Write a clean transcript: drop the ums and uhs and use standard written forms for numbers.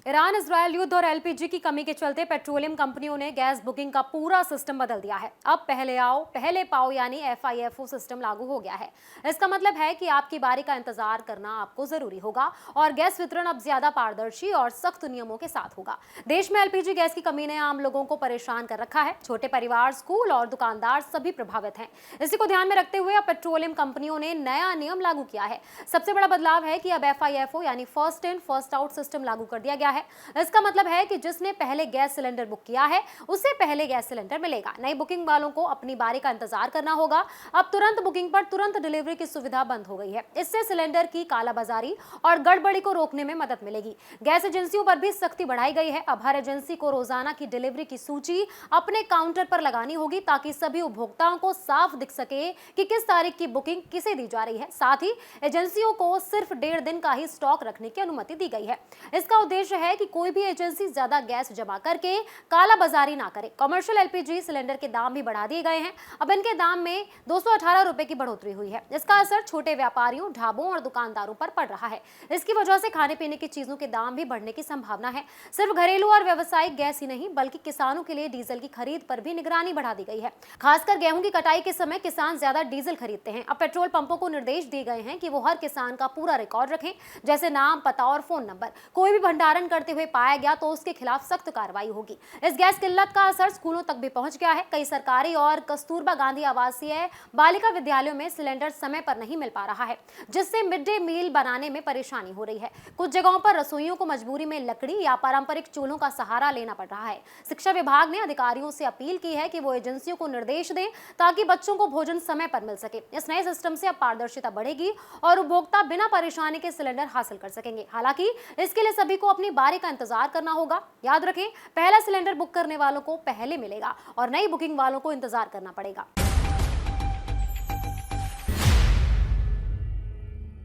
Iran Israel युद्ध और LPG की कमी के चलते पेट्रोलियम कंपनियों ने गैस बुकिंग का पूरा सिस्टम बदल दिया है। अब पहले आओ पहले पाओ यानी FIFO सिस्टम लागू हो गया है। इसका मतलब है कि आपकी बारी का इंतजार करना आपको जरूरी होगा और गैस वितरण अब ज्यादा पारदर्शी और सख्त नियमों के साथ होगा। देश में एलपीजी गैस की कमी ने आम लोगों को परेशान कर रखा है। छोटे परिवार, स्कूल और दुकानदार सभी प्रभावित हैं। इसी को ध्यान में रखते हुए अब पेट्रोलियम कंपनियों ने नया नियम लागू किया है। सबसे बड़ा बदलाव है कि अब FIFO यानी first in first out system लागू कर दिया गया है। इसका मतलब है कि जिसने पहले गैस सिलेंडर बुक किया है उसे पहले गैस सिलेंडर मिलेगा। नई बुकिंग वालों को अपनी बारी का इंतजार करना होगा। अब तुरंत बुकिंग पर तुरंत डिलीवरी की सुविधा बंद हो गई है। इससे सिलेंडर की कालाबाजारी और गड़बड़ी को रोकने में मदद मिलेगी। गैस एजेंसियों पर भी सख्ती बढ़ाई गई है। अब हर एजेंसी को रोजाना की डिलीवरी की सूची अपने काउंटर पर लगानी होगी ताकि सभी उपभोक्ताओं को साफ दिख सके कि किस तारीख की बुकिंग किसे दी जा रही है। साथ ही एजेंसियों को सिर्फ 1.5 दिन का ही स्टॉक रखने की अनुमति दी गई है। इसका उद्देश्य है कि कोई भी एजेंसी ज्यादा गैस जमा करके काला बाजारी ना करे। कमर्शियल एलपीजी सिलेंडर के दाम भी बढ़ा दिए गए हैं। अब इनके दाम में 218 रुपए की बढ़ोतरी हुई है। इसका असर छोटे व्यापारियों, ढाबों और दुकानदारों पर पड़ रहा है। इसकी वजह से खाने पीने की चीजों के दाम भी बढ़ने की संभावना है। सिर्फ घरेलू और व्यावसायिक गैस ही नहीं बल्कि किसानों के लिए डीजल की खरीद पर भी निगरानी बढ़ा दी गई है। खासकर गेहूं की कटाई के समय किसान ज्यादा डीजल खरीदते हैं। अब पेट्रोल पंपों को निर्देश दिए गए हैं कि वो हर किसान का पूरा रिकॉर्ड रखें, जैसे नाम, पता और फोन नंबर। कोई भी भंडारण करते हुए पाया गया तो उसके खिलाफ सख्त कार्रवाई होगी। इस गैस किल्लत का असर स्कूलों तक भी पहुंच गया है। कई सरकारी और कस्तूरबा गांधी आवासीय बालिका विद्यालयों में सिलेंडर समय पर नहीं मिल पा रहा है, जिससे मिड डे मील बनाने में परेशानी हो रही है। कुछ जगहों पर रसोइयों को मजबूरी में लकड़ी या पारंपरिक चूल्हों का सहारा लेना पड़ रहा है। शिक्षा विभाग ने अधिकारियों से अपील की है कि वो एजेंसियों को निर्देश दें ताकि बच्चों को भोजन समय पर मिल सके। इस नए सिस्टम से अब पारदर्शिता बढ़ेगी और उपभोक्ता बिना परेशानी के सिलेंडर हासिल कर सकेंगे। हालांकि इसके लिए सभी को अपनी बारी का इंतजार करना होगा। याद रखें, पहला सिलेंडर बुक करने वालों को पहले मिलेगा और नई बुकिंग वालों को इंतजार करना पड़ेगा।